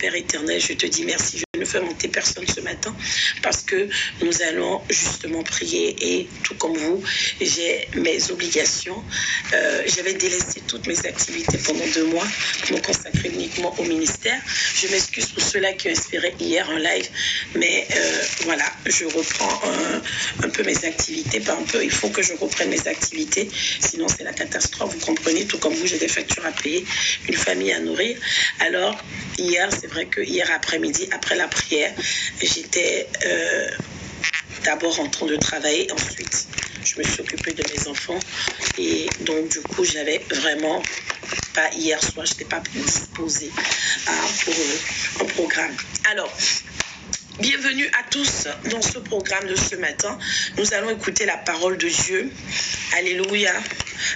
Père éternel, je te dis merci. Je ne fais monter personne ce matin parce que nous allons justement prier et tout comme vous, j'ai mes obligations. J'avais délaissé toutes mes activités pendant 2 mois pour me consacrer uniquement au ministère. Je m'excuse pour ceux-là qui ont espéré hier un live, mais voilà, je reprends un peu mes activités. Pas un peu, il faut que je reprenne mes activités, sinon c'est la catastrophe, vous comprenez, tout comme vous, j'ai des factures à payer, une famille à nourrir. Alors, hier, c'est vrai que hier après-midi, après la prière, j'étais d'abord en train de travailler, ensuite je me suis occupée de mes enfants et donc du coup j'avais vraiment pas hier soir, je n'étais pas disposée pour un programme. Alors, bienvenue à tous dans ce programme de ce matin. Nous allons écouter la parole de Dieu. Alléluia.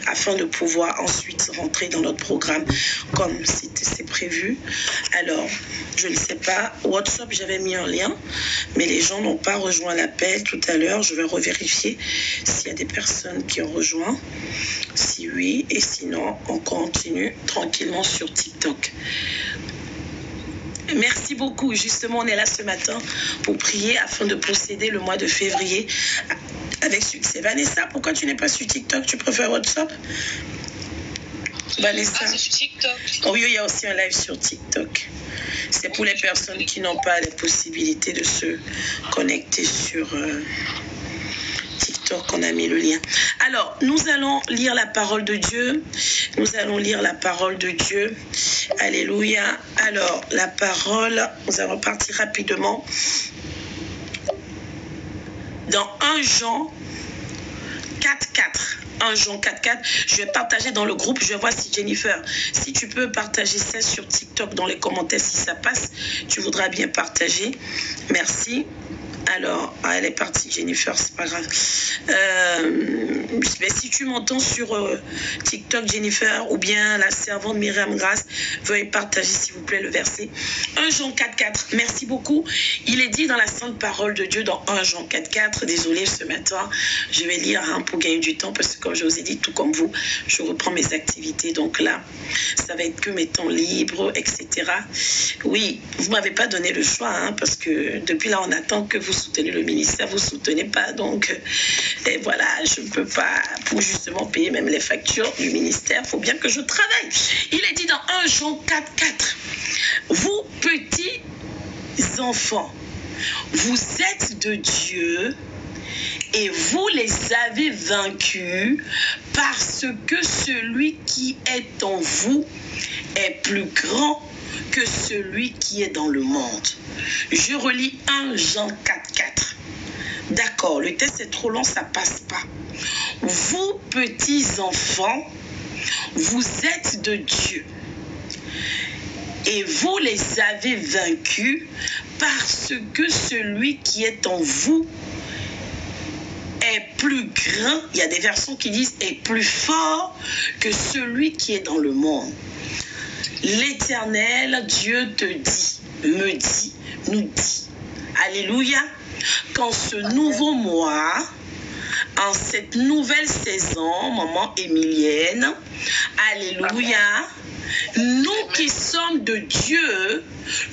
Afin de pouvoir ensuite rentrer dans notre programme comme c'est prévu. Alors, je ne sais pas, WhatsApp, j'avais mis un lien, mais les gens n'ont pas rejoint l'appel tout à l'heure. Je vais revérifier s'il y a des personnes qui ont rejoint. Si oui, et sinon, on continue tranquillement sur TikTok. Merci beaucoup. Justement, on est là ce matin pour prier afin de procéder le mois de février avec succès. Vanessa, pourquoi tu n'es pas sur TikTok? Tu préfères WhatsApp? Vanessa. C'est sur TikTok. Oui, il y a aussi un live sur TikTok. C'est pour les personnes qui n'ont pas la possibilité de se connecter sur TikTok. On a mis le lien. Alors, nous allons lire la parole de Dieu. Nous allons lire la parole de Dieu. Alléluia. Alors, la parole, nous allons partir rapidement dans 1 Jean 4.4. 1 Jean 4.4. Je vais partager dans le groupe. Je vais voir si Jennifer, si tu peux partager ça sur TikTok dans les commentaires, si ça passe, tu voudras bien partager. Merci. Alors, elle est partie, Jennifer, c'est pas grave. Mais si tu m'entends sur TikTok, Jennifer, ou bien la servante Myriam Grace, veuillez partager, s'il vous plaît, le verset. 1 Jean 4.4, merci beaucoup. Il est dit dans la sainte parole de Dieu, dans 1 Jean 4.4, désolé, ce matin, je vais lire pour gagner du temps, parce que comme je vous ai dit, tout comme vous, je reprends mes activités. Donc là, ça va être que mes temps libres, etc. Oui, vous ne m'avez pas donné le choix, parce que depuis là, on attend que vous soutenez le ministère, vous ne soutenez pas. Donc, et voilà, je ne peux pas, pour justement payer même les factures du ministère, il faut bien que je travaille. Il est dit dans 1 Jean 4.4, vous petits enfants, vous êtes de Dieu et vous les avez vaincus parce que celui qui est en vous est plus grand que celui qui est dans le monde. Je relis 1 Jean 4.4. D'accord, le texte est trop long, ça passe pas. Vous, petits enfants, vous êtes de Dieu. Et vous les avez vaincus parce que celui qui est en vous est plus grand. Il y a des versions qui disent est plus fort que celui qui est dans le monde. L'Éternel, Dieu te dit, me dit, nous dit. Alléluia. Qu'en ce nouveau mois, en cette nouvelle saison, maman Émilienne, alléluia, nous qui sommes de Dieu,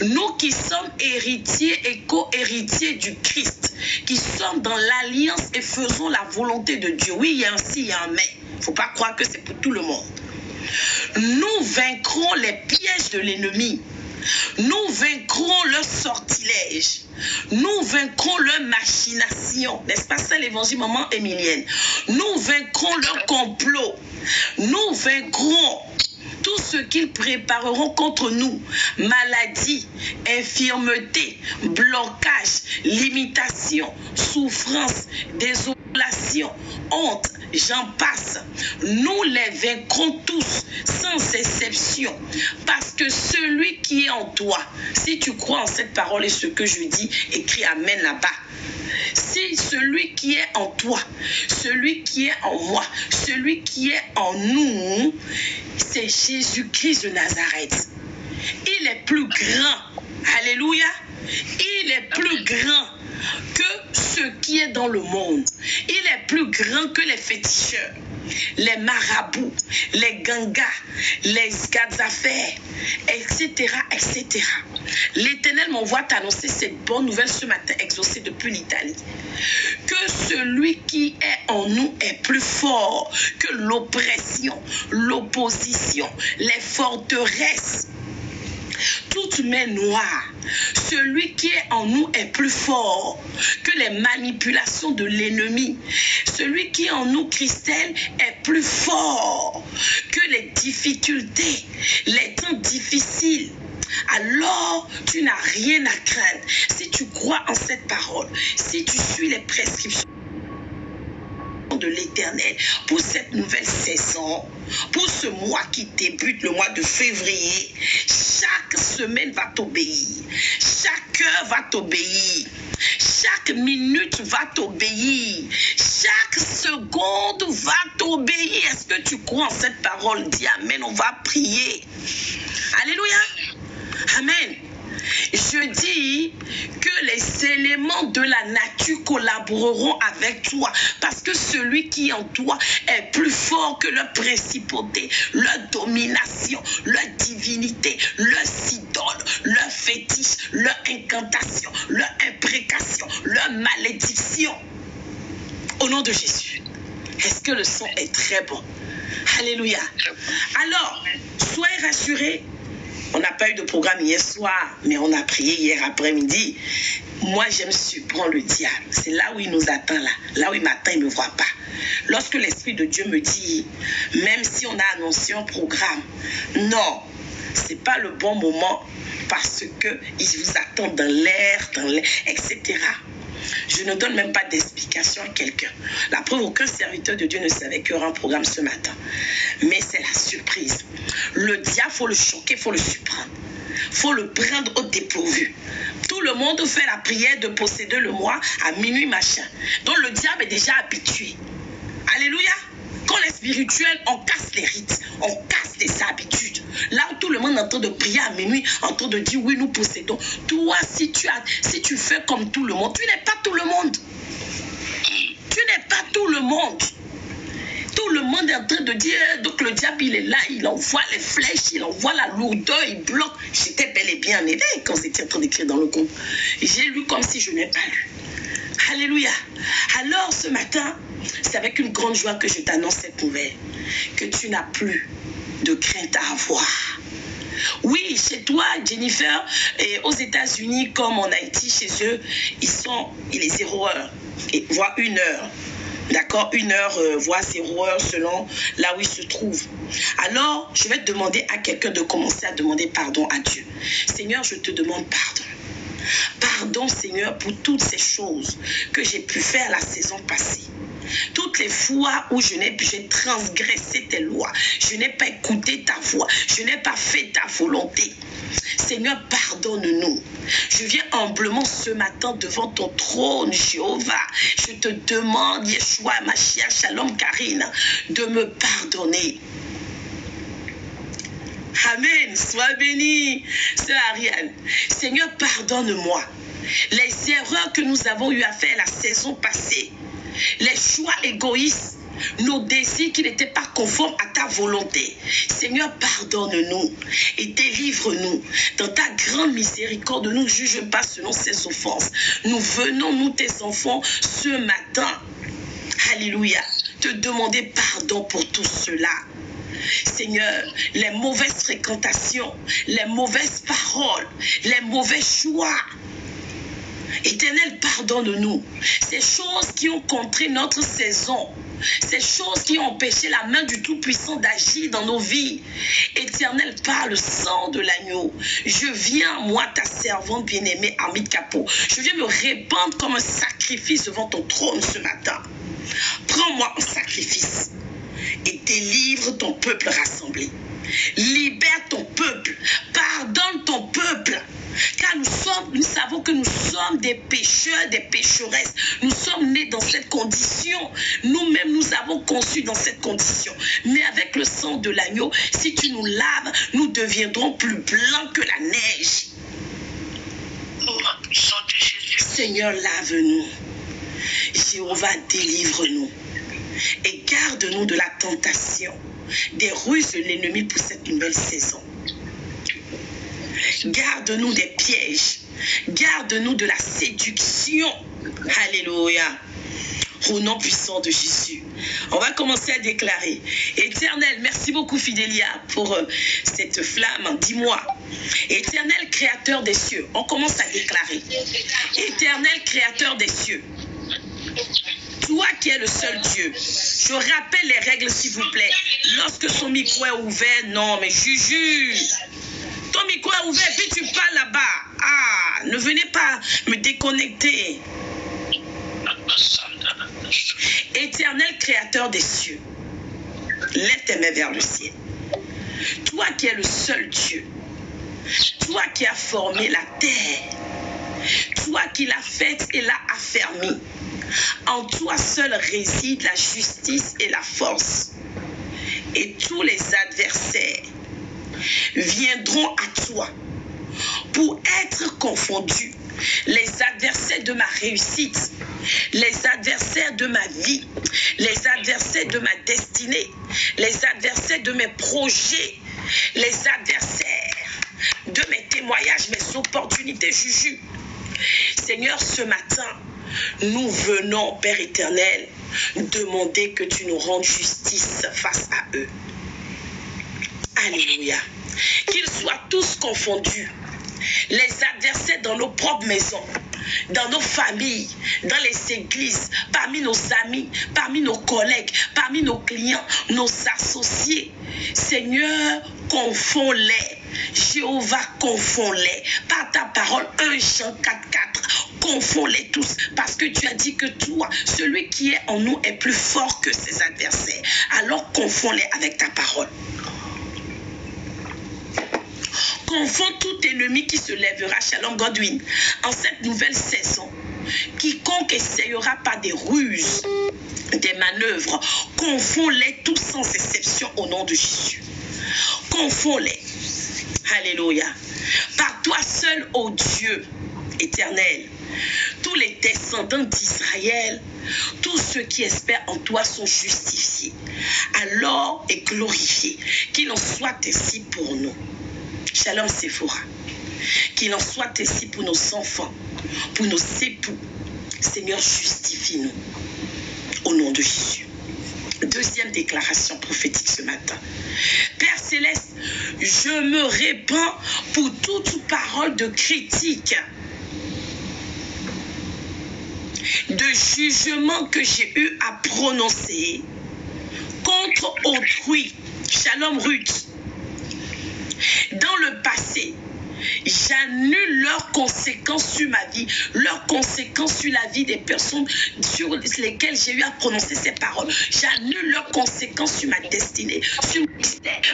nous qui sommes héritiers et co-héritiers du Christ, qui sommes dans l'alliance et faisons la volonté de Dieu. Oui, il y a un si, il y a un mais. Il ne faut pas croire que c'est pour tout le monde. Nous vaincrons les pièges de l'ennemi. Nous vaincrons leur sortilège. Nous vaincrons leur machination. N'est-ce pas ça l'évangile, maman Émilienne? Nous vaincrons leur complot. Nous vaincrons tout ce qu'ils prépareront contre nous. Maladie, infirmité, blocage, limitation, souffrance, désolation, honte, j'en passe. Nous les vaincrons tous, sans exception. Parce que celui qui est en toi, si tu crois en cette parole et ce que je dis, écris Amen là-bas. Si celui qui est en toi, celui qui est en moi, celui qui est en nous, c'est Jésus-Christ de Nazareth. Il est plus grand. Alléluia. Il est plus grand que ce qui est dans le monde. Il est plus grand que les féticheurs. les marabouts, les gangas, les gazafers, etc., etc. L'Éternel m'envoie t'annoncer cette bonne nouvelle ce matin, exaucée depuis l'Italie. Que celui qui est en nous est plus fort que l'oppression, l'opposition, les forteresses, toute main noire. Celui qui est en nous est plus fort que les manipulations de l'ennemi. Celui qui est en nous, Christelle, est plus fort que les difficultés, les temps difficiles. Alors, tu n'as rien à craindre. Si tu crois en cette parole, si tu suis les prescriptions de l'Éternel pour cette nouvelle saison, pour ce mois qui débute, le mois de février, chaque semaine va t'obéir, chaque heure va t'obéir, chaque minute va t'obéir, chaque seconde va t'obéir. Est-ce que tu crois en cette parole? Dis amen, on va prier. Alléluia. Amen. Je dis que les éléments de la nature collaboreront avec toi parce que celui qui est en toi est plus fort que leur principauté, leur domination, leur divinité, leur idole, leur fétiche, leur incantation, leur imprécation, leur malédiction. Au nom de Jésus. Est-ce que le son est très bon? Alléluia. Alors, soyez rassurés. On n'a pas eu de programme hier soir, mais on a prié hier après-midi. Moi, j'aime surprendre le diable. C'est là où il nous attend, là où il m'attend, il ne me voit pas. Lorsque l'Esprit de Dieu me dit, même si on a annoncé un programme, non, ce n'est pas le bon moment parce qu'il vous attend dans l'air, etc. Je ne donne même pas d'explication à quelqu'un. La preuve, aucun serviteur de Dieu ne savait qu'il y aura un programme ce matin. Mais c'est la surprise. Le diable, il faut le choquer, il faut le surprendre. Il faut le prendre au dépourvu. Tout le monde fait la prière de posséder le mois à minuit machin. Donc le diable est déjà habitué. Alléluia. Quand les spirituels, on casse les rites, on casse les habitudes. Là où tout le monde est en train de prier à minuit, en train de dire oui, nous possédons. Toi, si tu fais comme tout le monde, tu n'es pas tout le monde. Tu n'es pas tout le monde. Tout le monde est en train de dire, donc le diable, il est là, il envoie les flèches, il envoie la lourdeur, il bloque. J'étais bel et bien en éveil quand j'étais en train d'écrire dans le groupe. J'ai lu comme si je n'ai pas lu. Alléluia. Alors ce matin, c'est avec une grande joie que je t'annonce cette nouvelle, que tu n'as plus de crainte à avoir. Oui, chez toi, Jennifer, et aux États-Unis comme en Haïti, chez eux, il est 0 heure, voire 1 heure. D'accord, 1 heure, voire 0 heure selon là où il se trouve. Alors, je vais demander à quelqu'un de commencer à demander pardon à Dieu. Seigneur, je te demande pardon. Pardon, Seigneur, pour toutes ces choses que j'ai pu faire la saison passée. Toutes les fois où j'ai transgressé tes lois, je n'ai pas écouté ta voix, je n'ai pas fait ta volonté. Seigneur, pardonne-nous. Je viens humblement ce matin devant ton trône, Jéhovah. Je te demande, Yeshua, Mashiach, Shalom, Karine, de me pardonner. Amen. Sois béni, sœur Ariane. Seigneur, pardonne-moi. Les erreurs que nous avons eu à faire la saison passée, les choix égoïstes, nos désirs qui n'étaient pas conformes à ta volonté. Seigneur, pardonne-nous et délivre-nous. Dans ta grande miséricorde, ne nous juge pas selon ses offenses. Nous venons, nous tes enfants, ce matin, alléluia, te demander pardon pour tout cela. Seigneur, les mauvaises fréquentations, les mauvaises paroles, les mauvais choix. Éternel, pardonne-nous. Ces choses qui ont contré notre saison, ces choses qui ont empêché la main du Tout-Puissant d'agir dans nos vies. Éternel, par le sang de l'agneau, je viens, moi, ta servante bien-aimée, Amit Kapo, je viens me répandre comme un sacrifice devant ton trône ce matin. Prends-moi en sacrifice et délivre ton peuple rassemblé. Libère ton peuple, pardonne ton peuple, car nous savons que nous sommes des pécheurs, des pécheresses. Nous sommes nés dans cette condition. Nous-mêmes, nous avons conçu dans cette condition. Mais avec le sang de l'agneau, si tu nous laves, nous deviendrons plus blancs que la neige. Seigneur, lave-nous. Jéhovah, délivre-nous. Et garde-nous de la tentation, des ruses de l'ennemi pour cette nouvelle saison. Garde-nous des pièges. Garde-nous de la séduction. Alléluia. Au nom puissant de Jésus. On va commencer à déclarer. Éternel, merci beaucoup Fidélia pour cette flamme. Dis-moi. Éternel créateur des cieux. On commence à déclarer. Éternel créateur des cieux. Toi qui es le seul Dieu. Je rappelle les règles s'il vous plaît. Lorsque son micro est ouvert, non mais Juju. Ton micro est ouvert puis tu parles là-bas. Ah, ne venez pas me déconnecter. Éternel créateur des cieux, lève tes mains vers le ciel. Toi qui es le seul Dieu, toi qui as formé la terre, toi qui l'as faite et l'as affermie, en toi seul réside la justice et la force. Et tous les adversaires viendront à toi pour être confondus. Les adversaires de ma réussite, les adversaires de ma vie, les adversaires de ma destinée, les adversaires de mes projets, les adversaires de mes témoignages, mes opportunités, Juju. Seigneur, ce matin, nous venons, Père éternel, demander que tu nous rendes justice face à eux. Alléluia. Qu'ils soient tous confondus. Les adversaires dans nos propres maisons, dans nos familles, dans les églises, parmi nos amis, parmi nos collègues, parmi nos clients, nos associés. Seigneur, confonds-les. Jéhovah, confonds-les. Par ta parole, 1 Jean 4,4. Confonds-les tous. Parce que tu as dit que toi, celui qui est en nous est plus fort que ses adversaires. Alors confonds-les avec ta parole. Confond tout ennemi qui se lèvera, Shalom Godwin, en cette nouvelle saison. Quiconque essayera par des ruses, des manœuvres, confond-les tous sans exception au nom de Jésus. Confond-les. Alléluia. Par toi seul, ô Dieu éternel, tous les descendants d'Israël, tous ceux qui espèrent en toi sont justifiés. Alors et glorifiés. Qu'il en soit ainsi pour nous. Shalom Sephora. Qu'il en soit ainsi pour nos enfants, pour nos époux. Seigneur, justifie-nous. Au nom de Jésus. Deuxième déclaration prophétique ce matin. Père Céleste, je me répands pour toute parole de critique, de jugement que j'ai eu à prononcer contre autrui. Shalom Ruth. Dans le passé, j'annule leurs conséquences sur ma vie, leurs conséquences sur la vie des personnes sur lesquelles j'ai eu à prononcer ces paroles. J'annule leurs conséquences sur ma destinée, sur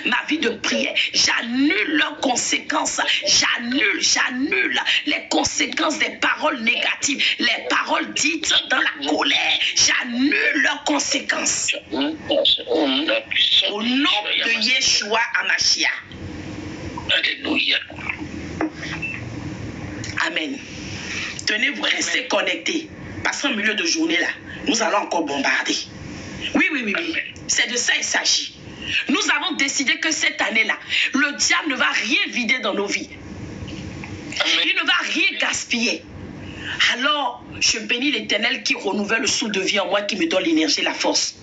ma vie de prière. J'annule leurs conséquences. J'annule les conséquences des paroles négatives, les paroles dites dans la colère. J'annule leurs conséquences. Au nom de Yeshua Hamashiach. Alléluia. Amen. Tenez-vous, restez connectés. Parce qu'en milieu de journée, là, nous allons encore bombarder. Oui. C'est de ça il s'agit. Nous avons décidé que cette année-là, le diable ne va rien vider dans nos vies. Il ne va rien gaspiller. Alors, je bénis l'Éternel qui renouvelle le souffle de vie en moi, qui me donne l'énergie et la force.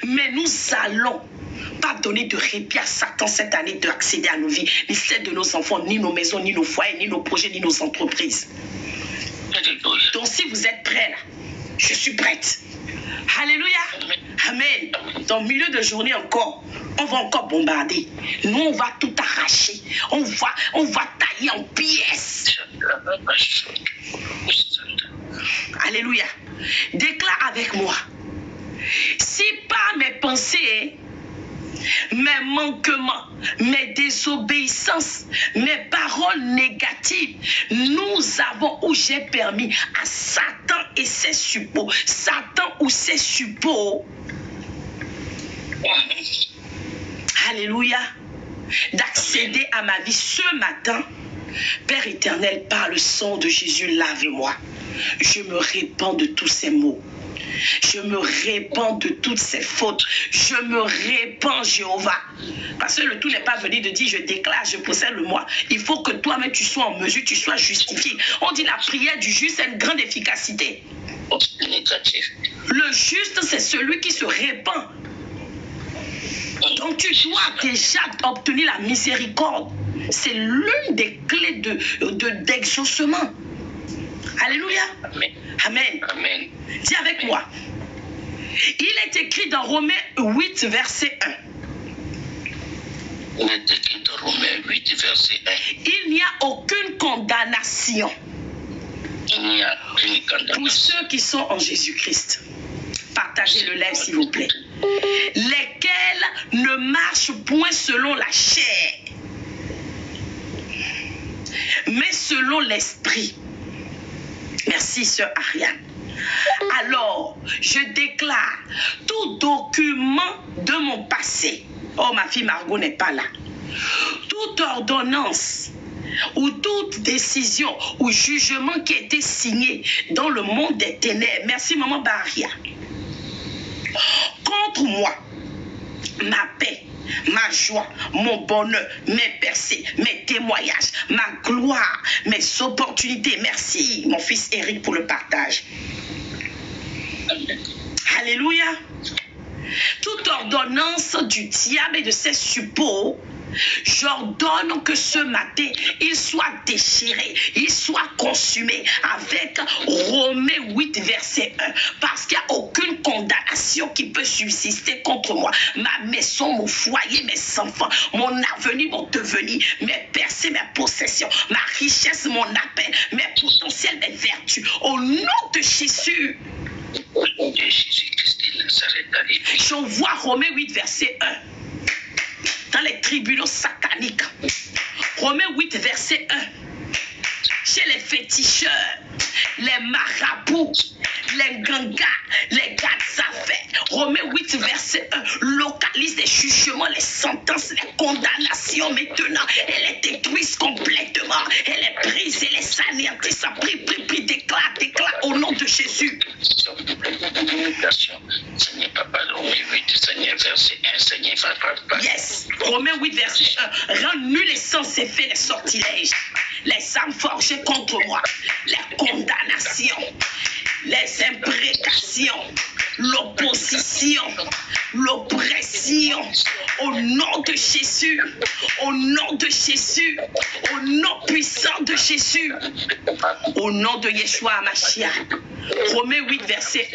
Mais nous allons pas donner de répit à Satan cette année d'accéder à nos vies, ni celle de nos enfants, ni nos maisons, ni nos foyers, ni nos projets, ni nos entreprises. Donc si vous êtes prêts là, je suis prête. Alléluia. Amen. Dans le milieu de journée encore, on va encore bombarder. Nous, on va tout arracher. On va tailler en pièces. Alléluia. Déclare avec moi. Si par mes pensées, mes manquements, mes désobéissances, mes paroles négatives, nous avons ou j'ai permis à Satan et ses suppôts, Satan ou ses suppôts, alléluia, d'accéder à ma vie ce matin. Père éternel, par le sang de Jésus, lave-moi. Je me répands de tous ces maux. Je me répands de toutes ces fautes. Je me répands, Jéhovah. Parce que le tout n'est pas venu de dire je déclare, je possède le moi. Il faut que toi-même tu sois en mesure, tu sois justifié. On dit la prière du juste a une grande efficacité. Le juste, c'est celui qui se répand. Donc tu dois déjà obtenir la miséricorde. C'est l'une des clés d'exaucement. Alléluia. Amen. Amen. Amen. Dis avec moi. Il est écrit dans Romains 8, verset 1. Il est écrit dans Romains 8, verset 1. Il n'y a aucune condamnation. Il n'y a aucune condamnation. Pour ceux qui sont en Jésus-Christ. Partagez le live, s'il vous plaît. Lesquels ne marchent point selon la chair, mais selon l'esprit. Merci, sœur Ariane. Alors, je déclare tout document de mon passé. Oh, ma fille Margot n'est pas là. Toute ordonnance ou toute décision ou jugement qui a été signé dans le monde des ténèbres. Merci, maman Baria. Contre moi, ma paix, ma joie, mon bonheur, mes percées, mes témoignages, ma gloire, mes opportunités. Merci, mon fils Eric, pour le partage. Amen. Alléluia. Toute ordonnance du diable et de ses suppôts, j'ordonne que ce matin, il soit déchiré, il soit consumé avec Romains 8, verset 1. Parce qu'il n'y a aucune condamnation qui peut subsister contre moi. Ma maison, mon foyer, mes enfants, mon avenir, mon devenir, mes percées, mes possessions, ma richesse, mon appel, mes potentiels, mes vertus. Au nom de Jésus. J'envoie Romains 8, verset 1. Dans les tribunaux sataniques. Romains 8, verset 1. Chez les féticheurs, les marabouts, les gangas, les gars d'affaires. Romains 8, verset 1. Localise les jugements, les sentences, les condamnations maintenant. Elle est détruite complètement. Elle est brisée, elle est anéantisse. Prie, déclare au nom de Jésus. Seigneur Papa, Romains 8, Seigneur verset 1, Seigneur Papa. Yes. Romains 8, verset 1. Rends nul et sans effet les sortilèges, les âmes forgées contre moi, les condamnations, les imprécations, l'opposition, l'oppression. Au nom de Jésus, au nom de Jésus, au nom puissant de Jésus, au nom de Yeshua Hamashiach. Romains 8, verset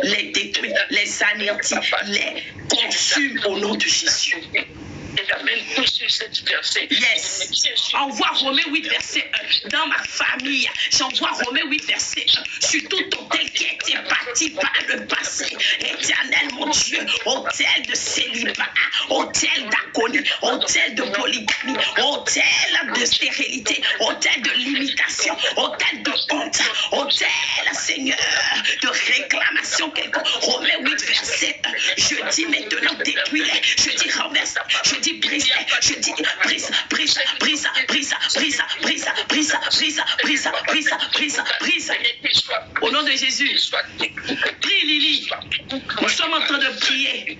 1, les détruit, les anéantit, les consume au nom de Jésus. Yes. Envoie Romains 8, verset 1. Dans ma famille, j'envoie Romains 8, verset 1. Sur tout hôtel qui a été bâti par le passé. Éternel, mon Dieu, hôtel de célibat, hôtel d'agonie, hôtel de polygamie, hôtel de stérilité, hôtel de limitation, hôtel de honte, hôtel, Seigneur, de réclamation quelconque. Romains 8, verset 1. Je dis maintenant détruis-les. Je dis renverse. Je dis brise, je dis brise. Au nom de Jésus, prie Lily. Nous sommes en train de prier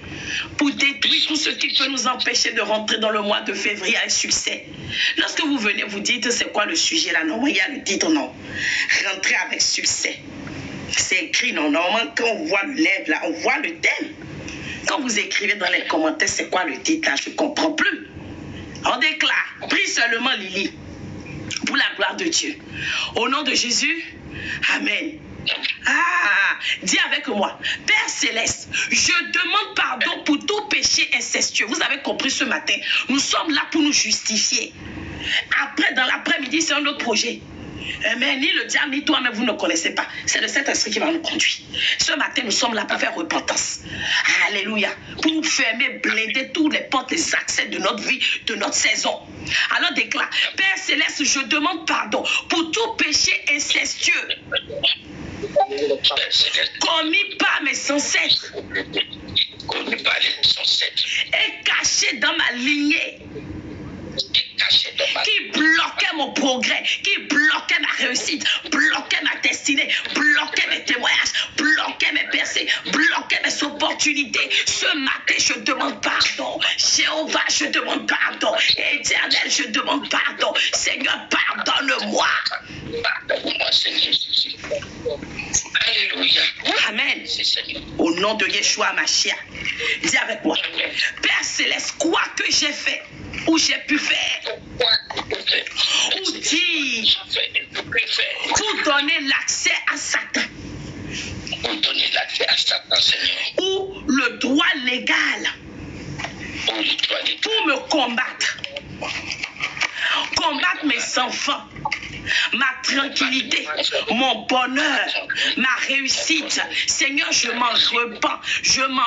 pour détruire tout ce qui peut nous empêcher de rentrer dans le mois de février avec succès. Lorsque vous venez, vous dites c'est quoi le sujet là? Non, il y a le titre, non. Rentrer avec succès. C'est écrit, non. Normalement, quand on voit le lèvre là, on voit le thème. Quand vous écrivez dans les commentaires, c'est quoi le titre là? Je ne comprends plus. On déclare, prie seulement Lily, pour la gloire de Dieu. Au nom de Jésus, Amen. Ah, dis avec moi, Père Céleste, je demande pardon pour tout péché incestueux. Vous avez compris ce matin, nous sommes là pour nous justifier. Après, dans l'après-midi, c'est un autre projet. Mais ni le diable ni toi-même vous ne connaissez pas. C'est le Saint-Esprit qui va nous conduire. Ce matin nous sommes là pour faire repentance. Alléluia. Pour fermer, blinder toutes les portes, les accès de notre vie, de notre saison. Alors déclare, Père Céleste, je demande pardon pour tout péché incestueux commis par mes ancêtres et caché dans ma lignée, qui bloquait mon progrès, qui bloquait ma réussite, bloquait ma destinée, bloquait mes témoignages, bloquait mes percées, d'opportunité. Ce matin, je demande pardon. Jéhovah, je demande pardon. Éternel, je demande pardon. Seigneur, pardonne-moi. Pardonne-moi, Seigneur. Alléluia. Amen. Au nom de Yeshua Mashiach. Dis avec moi. Père Céleste, quoi que j'ai fait ou j'ai pu faire, ou dire, pour donner l'accès à Satan, ou le droit légal pour me combattre mes enfants, ma tranquillité, mon bonheur, ma réussite. Seigneur, je m'en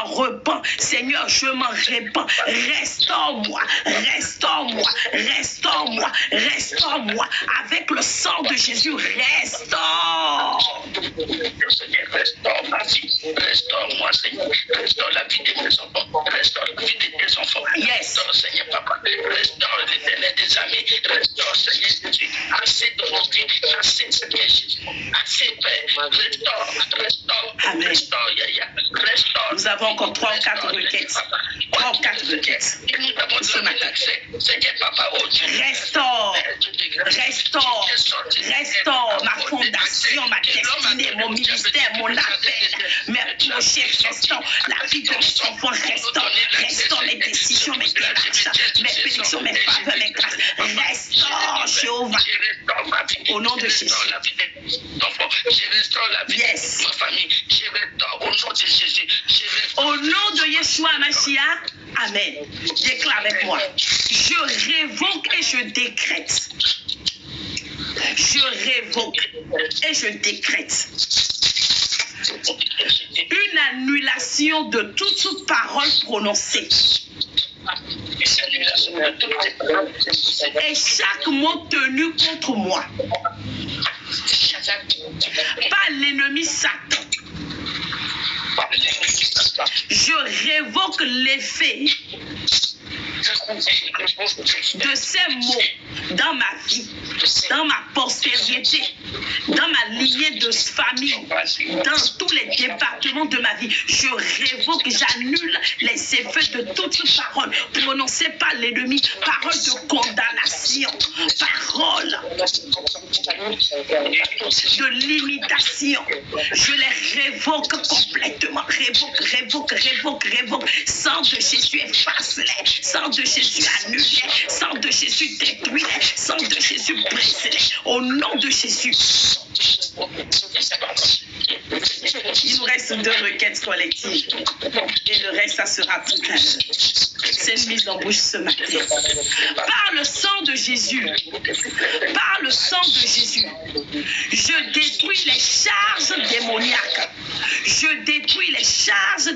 repens. Seigneur, je m'en répands. Restaure-moi. Avec le sang de Jésus, restaure. Restaure ma vie. Restaure-moi, Seigneur. Restaure la vie de mes enfants. Restaure la vie de tes enfants. Yes. Restaure, Seigneur, Papa. Restaure l'éternel des amis. Restaure, Seigneur Jésus. Assez de nos vies. Assez, Seigneur Jésus. Assez, Père. Restaure. Amen. Restaure, Yaya. Restaure. Nous avons encore 3 ou 4 requêtes. 3 ou 4 requêtes. Et nous avons ce matin. Seigneur, Papa, oh Dieu. Restaure ma fondation, ma destinée, mon ministère, mon appel, mes projets, restaure la vie de mes enfants, restaure mes décisions, mes démarches, mes bénédictions, mes faveurs, mes grâces. Restaure, Jéhovah. Au nom de Jésus. Je restaure la vie Yes. de ma famille. Je restaure au nom de Jésus. Au nom de Yeshua Mashiach. Amen. Déclare avec moi. Je révoque et je décrète. Je révoque et je décrète une annulation de toute parole prononcée et chaque mot tenu contre moi par l'ennemi Satan. Je révoque l'effet de ces mots dans ma vie, dans ma postérité, dans ma lignée de famille, dans tous les départements de ma vie. Je révoque, j'annule les effets de toute parole prononcée par l'ennemi, parole de condamnation, parole de limitation. Je les révoque complètement. Révoque. Sang de Jésus, efface-les. Sang de Jésus, annule-les. Sang de Jésus, détruis-les. Sang de Jésus, brise-les. Au nom de Jésus. Il nous reste 2 requêtes collectives. Et le reste, ça sera tout à l'heure. C'est une mise en bouche ce matin. Par le sang de Jésus, je détruis les charges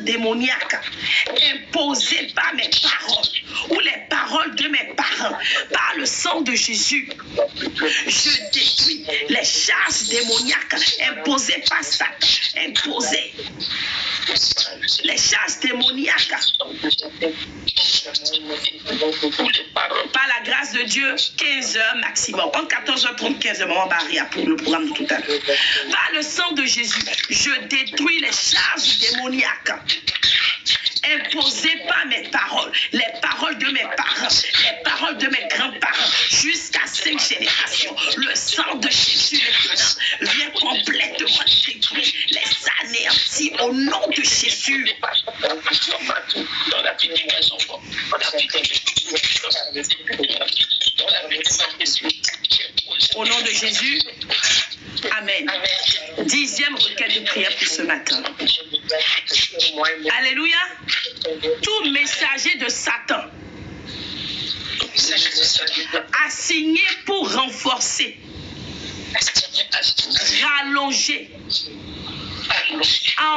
démoniaques. Imposées par mes paroles ou les paroles de mes parents. Par le sang de Jésus, je détruis les charges démoniaques imposées par Satan. Les charges démoniaques. Par la grâce de Dieu, 15 heures maximum. En 14h30, 15h, maman Barria pour le programme de tout à l'heure. Par le sang de Jésus, je détruis les charges démoniaques imposées par mes paroles, les paroles de mes parents, les paroles de mes grands-parents, jusqu'à 5 générations. Le sang de Jésus maintenant vient complètement détruire, les anéantir au nom de Jésus. Au nom de Jésus, amen. 10e requête de prière pour ce matin. Alléluia. Tout messager de Satan assigné pour renforcer, rallonger,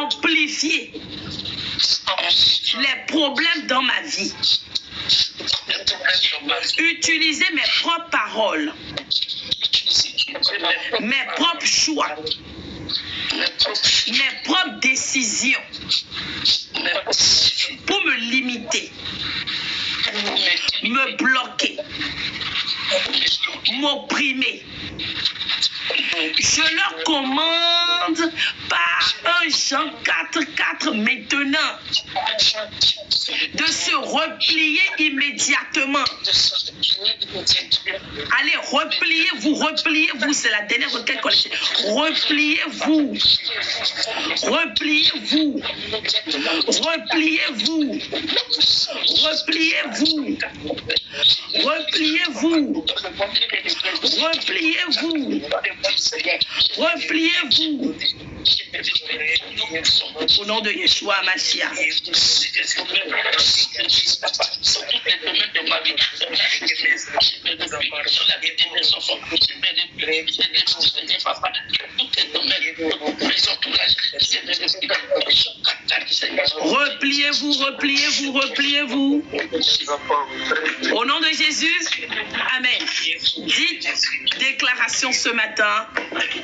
amplifier les problèmes dans ma vie. Utiliser mes propres paroles, mes propres choix, mes propres décisions pour me limiter, me bloquer, m'opprimer, Je leur commande par 1 Jean 4,4 maintenant de se replier immédiatement. Allez, repliez-vous, c'est la dernière requête qu'on a fait. Repliez-vous, repliez-vous, repliez-vous, repliez-vous, repliez-vous, repliez-vous, repliez-vous. Au nom de Yeshua Mashiach. Repliez-vous, repliez-vous, repliez-vous. Au nom de Jésus, amen. Dites déclaration ce matin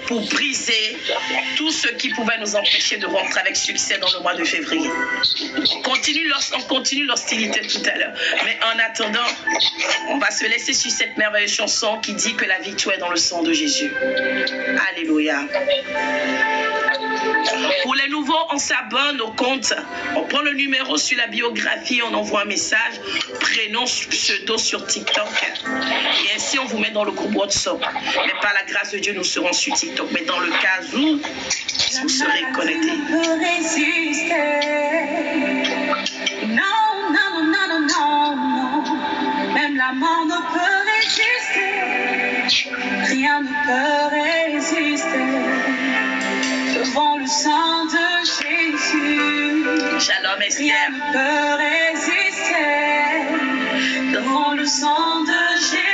pour briser tout ce qui pouvait nous empêcher de rentrer avec succès dans le mois de février. On continue l'hostilité tout à l'heure. Mais en attendant, on va se laisser sur cette merveilleuse chanson qui dit que la victoire est dans le sang de Jésus. Alléluia. Pour les nouveaux, on s'abonne au compte. On prend le numéro sur la biographie, on envoie un message, prénom, pseudo sur TikTok. Et ainsi, on vous met dans le groupe WhatsApp. Mais par la grâce de Dieu, nous serons sur TikTok. Mais dans le cas où vous serez connectés. Non, non, non, non, non, non. Même la mort ne peut résister. Rien ne peut résister. Devant le sang de Jésus. Shalom, Esther. Rien ne peut résister. Devant le sang de Jésus.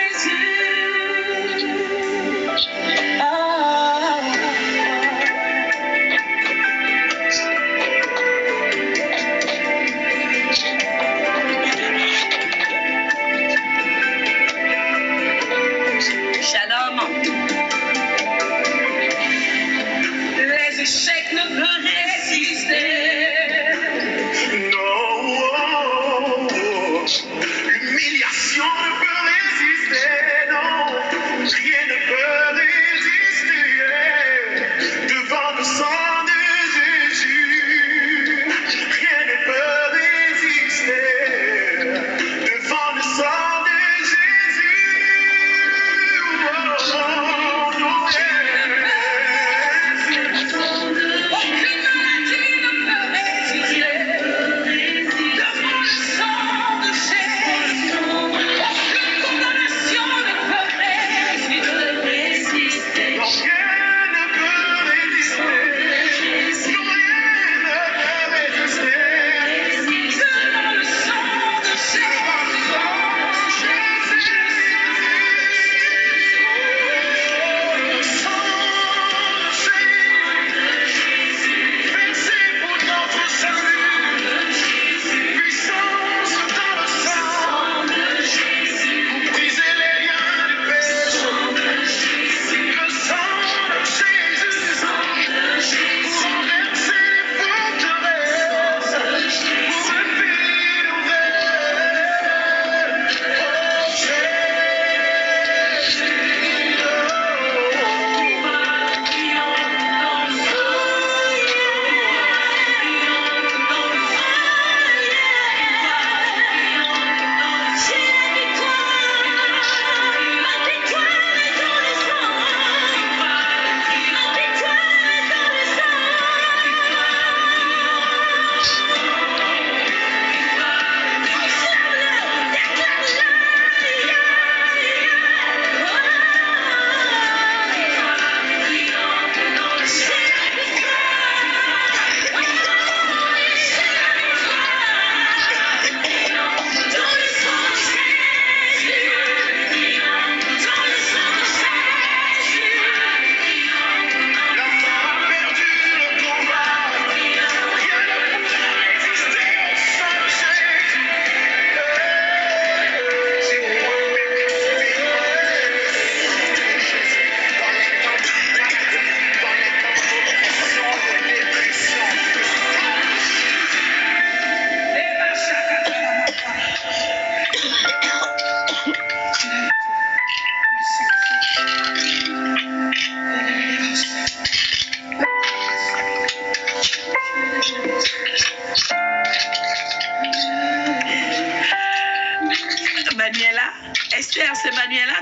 Shalom. Les échecs ne peuvent résister. Non, l'humiliation ne peut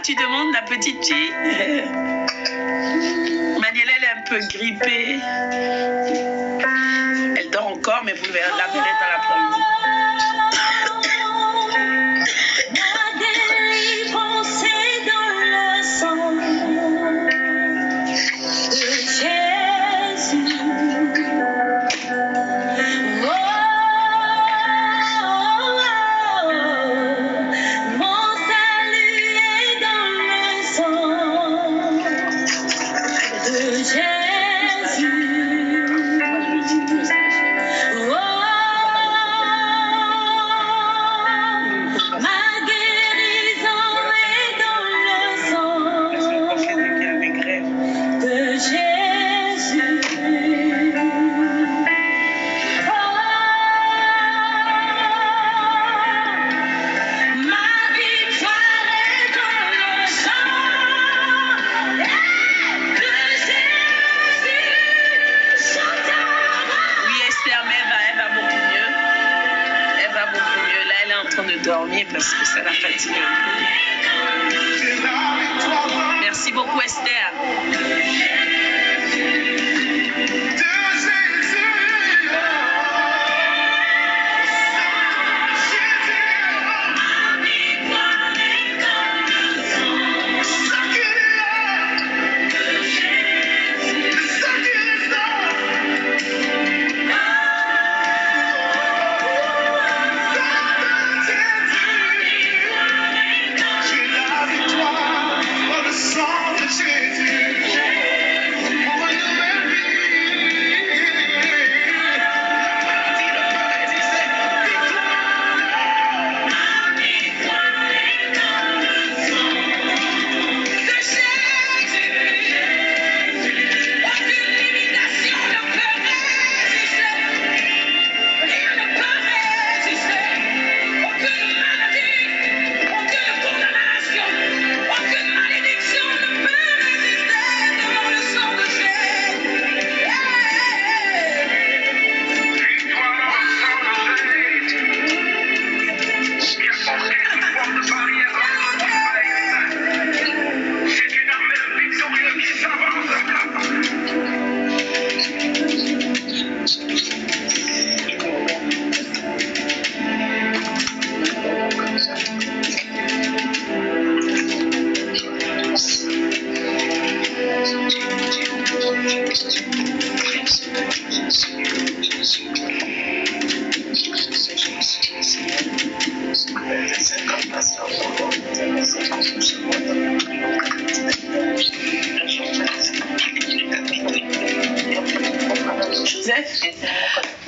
tu demandes, la petite fille? Maniela, elle est un peu grippée. Elle dort encore, mais vous la verrez dans l'après-midi. Dormir parce que ça la fatigue un peu. Merci beaucoup, Esther.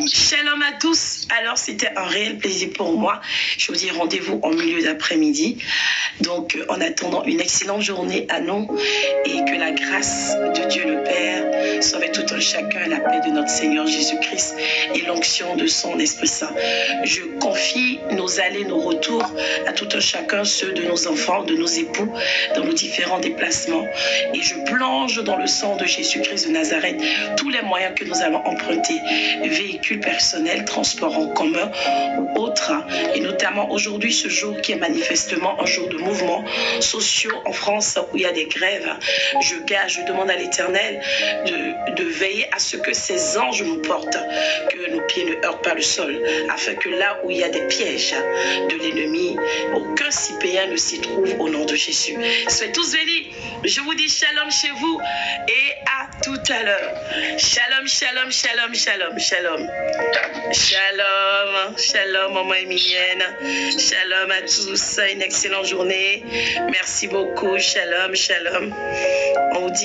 Shalom à tous. Alors, c'était un réel plaisir pour moi. Je vous dis rendez-vous en milieu d'après-midi. Donc, en attendant une excellente journée à nous et que la grâce de Dieu le Père soit avec tout un chacun, la paix de notre Seigneur Jésus-Christ et l'onction de son Esprit Saint. Je confie nos allées, nos retours à tout un chacun, ceux de nos enfants, de nos époux, dans nos différents déplacements. Et je plonge dans le sang de Jésus-Christ de Nazareth tous les moyens que nous allons emprunter, véhicules personnels, transports en commun ou autres, et notamment aujourd'hui, ce jour qui est manifestement un jour de mouvements sociaux en France où il y a des grèves. Je demande à l'Éternel de veiller à ce que ces anges nous portent, que nos pieds ne heurtent pas le sol, afin que là où il y a des pièges de l'ennemi, aucun Sipéen ne s'y trouve au nom de Jésus. Soyez tous bénis. Je vous dis shalom chez vous et à tout à l'heure. Shalom, shalom, shalom, shalom, shalom. Shalom, shalom, maman Emilienne. Shalom à tous. Une excellente journée. Merci beaucoup. Shalom, shalom. On vous dit